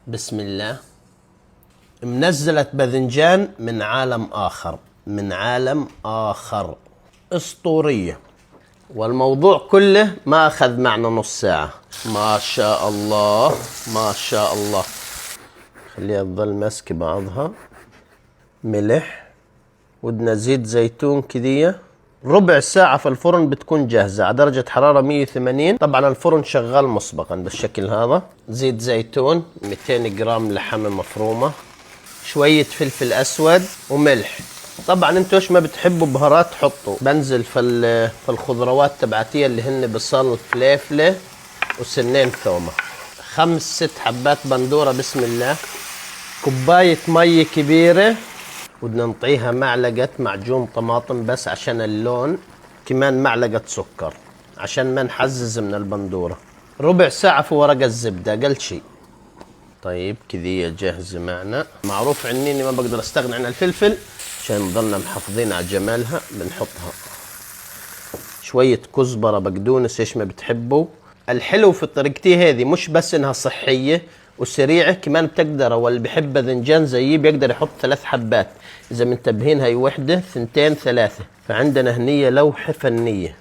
بسم الله. منزلة باذنجان من عالم آخر، من عالم آخر، أسطورية. والموضوع كله ما أخذ معنا نص ساعة. ما شاء الله ما شاء الله. خليها تظل ماسكة بعضها. ملح، ودنا زيت زيتون كذية. ربع ساعة في الفرن بتكون جاهزة على درجة حرارة 180. طبعا الفرن شغال مسبقا بالشكل هذا. زيت زيتون، 200 جرام لحمة مفرومة، شوية فلفل أسود وملح. طبعا انتوا ايش ما بتحبوا بهارات حطوا. بنزل في الخضروات تبعتي اللي هن بصل، فليفلة وسنين ثومة. 5-6 حبات بندورة. بسم الله. كوباية مية كبيرة، بدنا نعطيها معلقة معجون طماطم بس عشان اللون، كمان معلقة سكر عشان ما نحزز من البندورة. ربع ساعة في ورق الزبدة، أقل شيء. طيب كذية جاهزة معنا. معروف عنيني ما بقدر استغنى عن الفلفل، عشان نضلنا محافظين على جمالها. بنحطها شوية كزبرة، بقدونس، ايش ما بتحبوا. الحلو في طريقتي هذه مش بس انها صحية وسريعة، كمان بتقدر، واللي بحب باذنجان زيي بيقدر يحط 3 حبات. اذا منتبهين هاي وحدة 2 3. فعندنا هنية لوحة فنية.